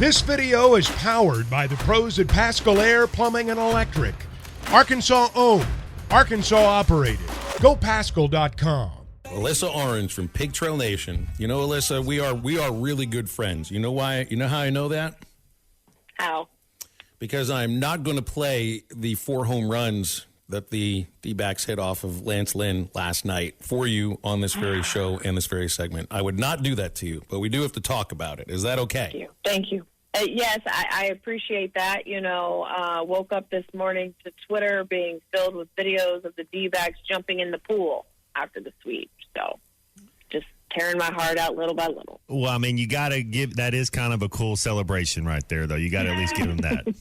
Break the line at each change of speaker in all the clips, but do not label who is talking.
This video is powered by the pros at Pascal Air Plumbing and Electric. Arkansas owned, Arkansas operated. GoPascal.com.
Alyssa Orange from Pig Trail Nation. You know, Alyssa, we are really good friends. You know why? You know how I know that?
How?
Because I'm not going to play the 4 home runs that the D-backs hit off of Lance Lynn last night for you on this very show and this very segment. I would not do that to you, but we do have to talk about it. Is that okay?
Thank you. Yes, I appreciate that. You know, woke up this morning to Twitter being filled with videos of the D-backs jumping in the pool after the sweep. So just tearing my heart out little by little.
Well, I mean, you got to give – that is kind of a cool celebration right there, though. You got to at least give them that.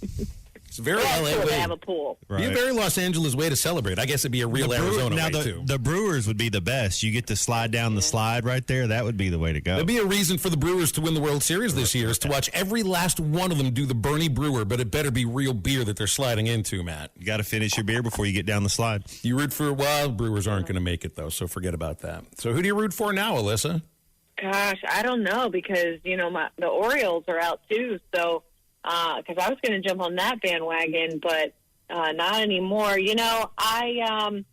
It's a very LA way.
They have a pool.
Right. Be a very Los Angeles way to celebrate. I guess it'd be a real Arizona way, too.
The Brewers would be the best. You get to slide down the slide right there. That would be the way to go.
There'd be a reason for the Brewers to win the World Series this year is to watch every last one of them do the Bernie Brewer, but it better be real beer that they're sliding into, Matt.
You got to finish your beer before you get down the slide.
You root for, well, Brewers aren't going to make it, though, so forget about that. So who do you root for now, Alyssa?
Gosh, I don't know because, you know, the Orioles are out, too, so – because I was going to jump on that bandwagon, but not anymore. You know, the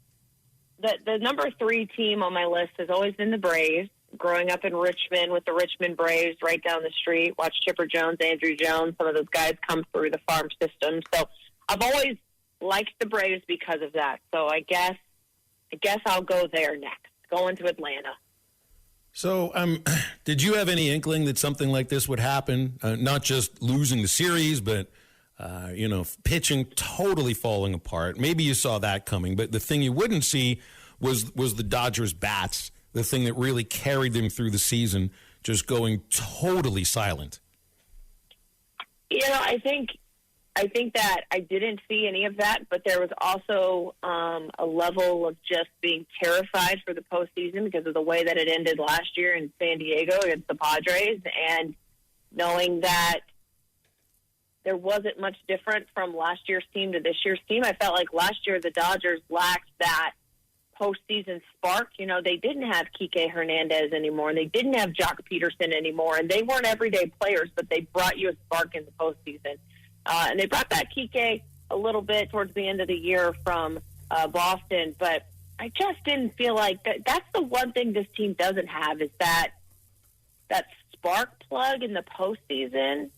number 3 team on my list has always been the Braves. Growing up in Richmond with the Richmond Braves right down the street, watch Chipper Jones, Andrew Jones, some of those guys come through the farm system. So I've always liked the Braves because of that. So I guess I'll go there next, going to Atlanta.
So, did you have any inkling that something like this would happen? Not just losing the series, but, pitching totally falling apart. Maybe you saw that coming, but the thing you wouldn't see was the Dodgers' bats, the thing that really carried them through the season, just going totally silent.
You know, I think that I didn't see any of that, but there was also a level of just being terrified for the postseason because of the way that it ended last year in San Diego against the Padres, and knowing that there wasn't much different from last year's team to this year's team. I felt like last year the Dodgers lacked that postseason spark. You know, they didn't have Kike Hernandez anymore, and they didn't have Jock Peterson anymore, and they weren't everyday players, but they brought you a spark in the postseason. And they brought back Kike a little bit towards the end of the year from Boston, but I just didn't feel like that's the one thing this team doesn't have is that spark plug in the postseason.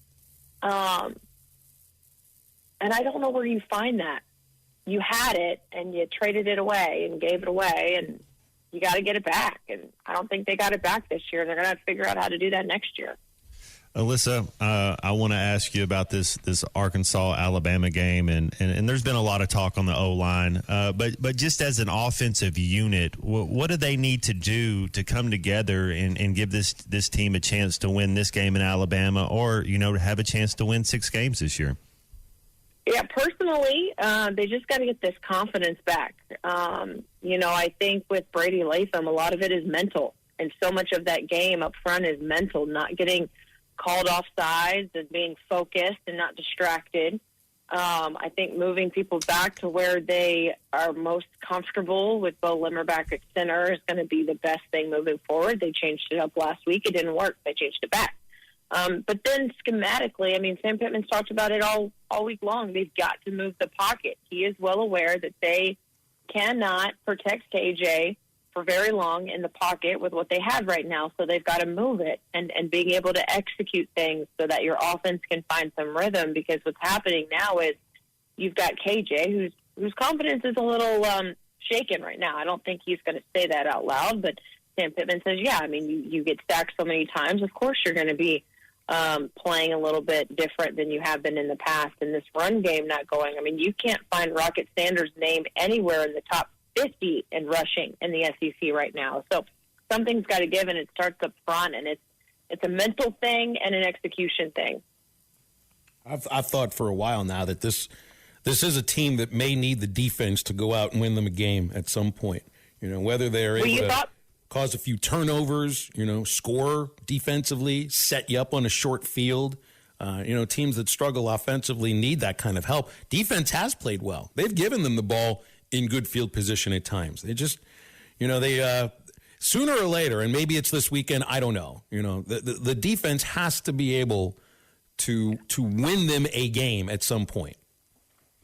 And I don't know where you find that. You had it, and you traded it away and gave it away, and you got to get it back. And I don't think they got it back this year. They're going to have to figure out how to do that next year.
Alyssa, I want to ask you about this Arkansas-Alabama game, and there's been a lot of talk on the O-line, but just as an offensive unit, what do they need to do to come together and give this team a chance to win this game in Alabama, or to have a chance to win 6 games this year?
Yeah, personally, they just got to get this confidence back. I think with Brady Latham, a lot of it is mental, and so much of that game up front is mental, not getting called off sides and being focused and not distracted. I think moving people back to where they are most comfortable with Bo Limmer back at center is going to be the best thing moving forward. They changed it up last week. It didn't work. They changed it back. But then schematically, I mean, Sam Pittman's talked about it all week long. They've got to move the pocket. He is well aware that they cannot protect KJ for very long in the pocket with what they have right now, so they've got to move it and being able to execute things so that your offense can find some rhythm, because what's happening now is you've got KJ whose confidence is a little shaken right now. I don't think he's going to say that out loud, but Sam Pittman says, yeah, I mean, you get stacked so many times, of course you're going to be playing a little bit different than you have been in the past, and this run game not going. I mean, you can't find Rocket Sanders' name anywhere in the top 50 in rushing in the SEC right now. So something's got to give, and it starts up front, and it's a mental thing and an execution thing.
I've thought for a while now that this is a team that may need the defense to go out and win them a game at some point. Whether they're able to cause a few turnovers, score defensively, set you up on a short field. Teams that struggle offensively need that kind of help. Defense has played well. They've given them the ball in good field position at times. They just, they sooner or later, and maybe it's this weekend, I don't know. The defense has to be able to win them a game at some point.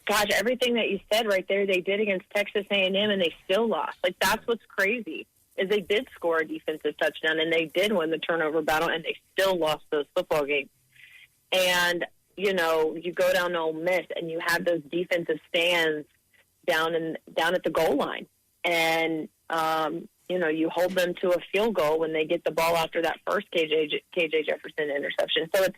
Gosh, everything that you said right there, they did against Texas A&M, and they still lost. Like, that's what's crazy, is they did score a defensive touchdown, and they did win the turnover battle, and they still lost those football games. And, you know, you go down to Ole Miss, and you have those defensive stands down at the goal line. And, you know, you hold them to a field goal when they get the ball after that first KJ Jefferson interception. So it's,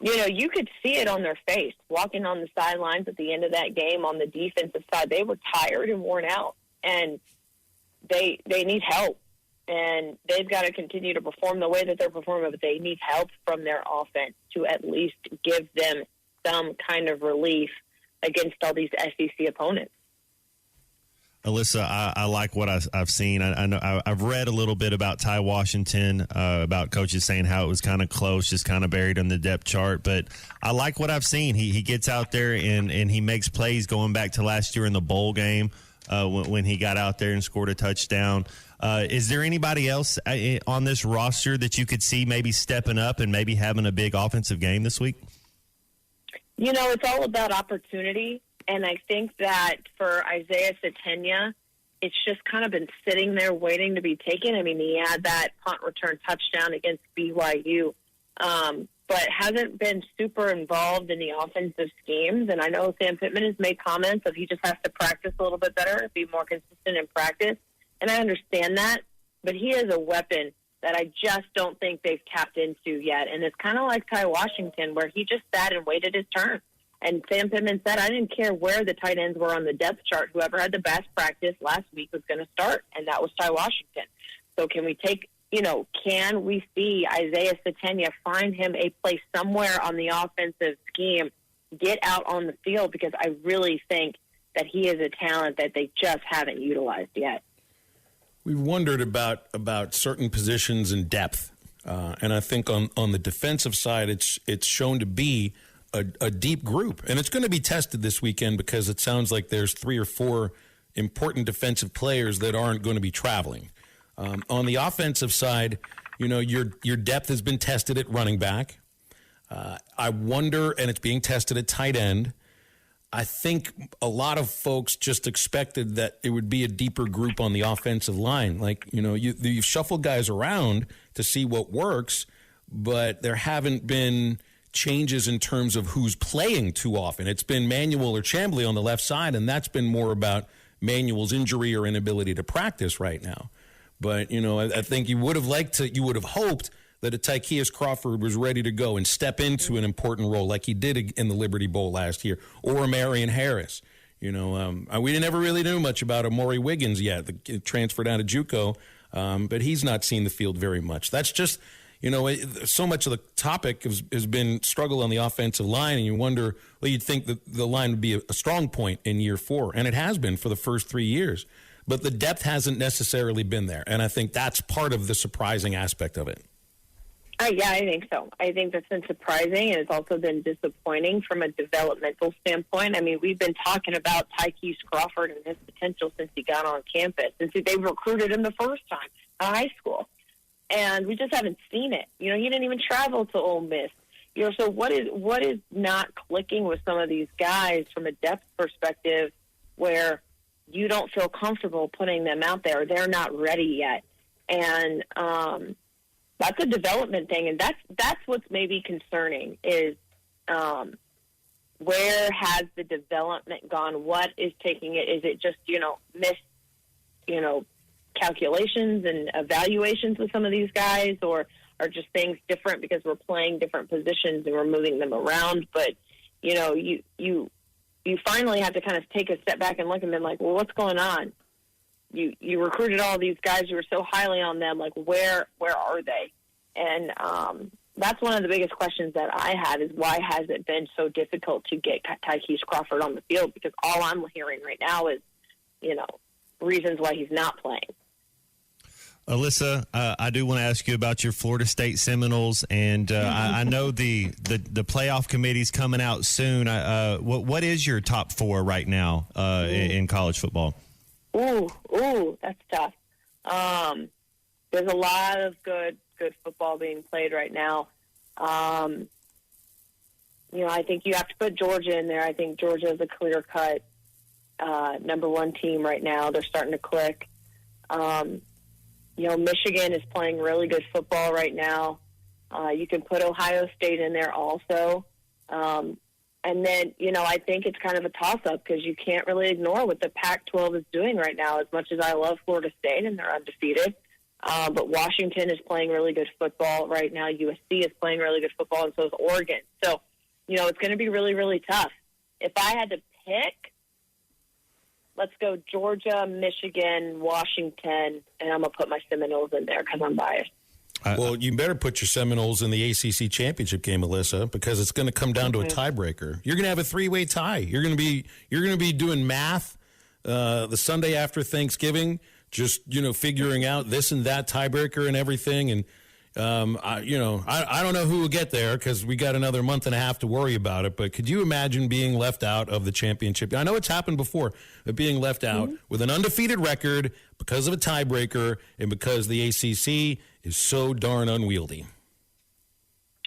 you know, you could see it on their face, walking on the sidelines at the end of that game on the defensive side. They were tired and worn out, and they need help. And they've got to continue to perform the way that they're performing, but they need help from their offense to at least give them some kind of relief against all these SEC opponents.
Alyssa, I like what I've seen. I know I've read a little bit about Ty Washington, about coaches saying how it was kind of close, just kind of buried in the depth chart. But I like what I've seen. He gets out there and he makes plays going back to last year in the bowl game when he got out there and scored a touchdown. Is there anybody else on this roster that you could see maybe stepping up and maybe having a big offensive game this week?
You know, it's all about opportunity. And I think that for Isaiah Satenia, it's just kind of been sitting there waiting to be taken. I mean, he had that punt return touchdown against BYU, but hasn't been super involved in the offensive schemes. And I know Sam Pittman has made comments of he just has to practice a little bit better, be more consistent in practice. And I understand that, but he is a weapon that I just don't think they've tapped into yet. And it's kind of like Ty Washington, where he just sat and waited his turn. And Sam Pittman said, I didn't care where the tight ends were on the depth chart. Whoever had the best practice last week was going to start, and that was Ty Washington. So can we can we see Isaiah Satenia find him a place somewhere on the offensive scheme, get out on the field? Because I really think that he is a talent that they just haven't utilized yet.
We've wondered about certain positions and depth, and I think on the defensive side, it's shown to be a deep group, and it's going to be tested this weekend because it sounds like there's 3 or 4 important defensive players that aren't going to be traveling. On the offensive side, you know, your depth has been tested at running back. I wonder, and it's being tested at tight end. I think a lot of folks just expected that it would be a deeper group on the offensive line. Like, you know, you shuffle guys around to see what works, but there haven't been changes in terms of who's playing too often. It's been Manuel or Chambly on the left side, and that's been more about Manuel's injury or inability to practice right now. But, you know, I think you would have hoped that a Tykeus Crawford was ready to go and step into an important role like he did in the Liberty Bowl last year, or a Marion Harris. You know, we never really knew much about Amari Wiggins yet, the transfer down to JUCO, but he's not seen the field very much. That's just, you know, so much of the topic has been struggle on the offensive line, and you wonder, well, you'd think that the line would be a strong point in year 4, and it has been for the first 3 years. But the depth hasn't necessarily been there, and I think that's part of the surprising aspect of it.
Yeah, I think so. I think that's been surprising, and it's also been disappointing from a developmental standpoint. I mean, we've been talking about Tykeus Crawford and his potential since he got on campus, since they recruited him the first time in high school. And we just haven't seen it. You know, he didn't even travel to Ole Miss. You know, so what is not clicking with some of these guys from a depth perspective where you don't feel comfortable putting them out there? They're not ready yet. And that's a development thing. And that's what's maybe concerning is where has the development gone? What is taking it? Is it just, calculations and evaluations with some of these guys, or are just things different because we're playing different positions and we're moving them around? But, you know, you finally have to kind of take a step back and look and be like, well, what's going on? You recruited all these guys. You were so highly on them. Like, where are they? And that's one of the biggest questions that I had is why has it been so difficult to get Tykeus Crawford on the field? Because all I'm hearing right now is, reasons why he's not playing.
Alyssa, I do want to ask you about your Florida State Seminoles, and I know the playoff committee's coming out soon. What is your top 4 right now in college football?
Ooh, that's tough. There's a lot of good football being played right now. I think you have to put Georgia in there. I think Georgia is a clear-cut number one team right now. They're starting to click. Michigan is playing really good football right now. You can put Ohio State in there also. And then, I think it's kind of a toss-up because you can't really ignore what the Pac-12 is doing right now, as much as I love Florida State and they're undefeated. But Washington is playing really good football right now. USC is playing really good football, and so is Oregon. So, it's going to be really, really tough. If I had to pick, let's go Georgia, Michigan, Washington, and I'm going to put my Seminoles in there because I'm biased.
Well, you better put your Seminoles in the ACC championship game, Alyssa, because it's going to come down to a tiebreaker. You're going to have a 3-way tie. You're going to be doing math the Sunday after Thanksgiving, just figuring out this and that tiebreaker and everything. And I don't know who will get there because we got another month and a half to worry about it. But could you imagine being left out of the championship? I know it's happened before, but being left out with an undefeated record because of a tiebreaker and because the ACC is so darn unwieldy.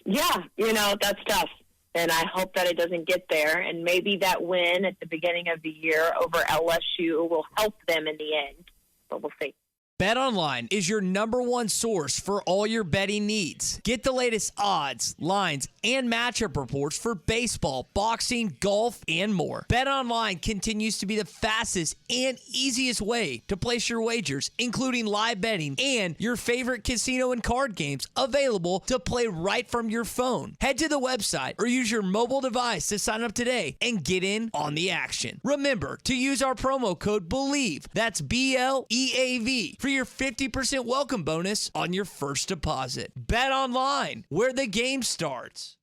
Yeah, that's tough. And I hope that it doesn't get there. And maybe that win at the beginning of the year over LSU will help them in the end. But we'll see.
BetOnline is your number one source for all your betting needs. Get the latest odds, lines, and matchup reports for baseball, boxing, golf, and more. BetOnline continues to be the fastest and easiest way to place your wagers, including live betting and your favorite casino and card games available to play right from your phone. Head to the website or use your mobile device to sign up today and get in on the action. Remember to use our promo code BELIEVE, that's BLEAV, for your 50% welcome bonus on your first deposit. Bet online, where the game starts.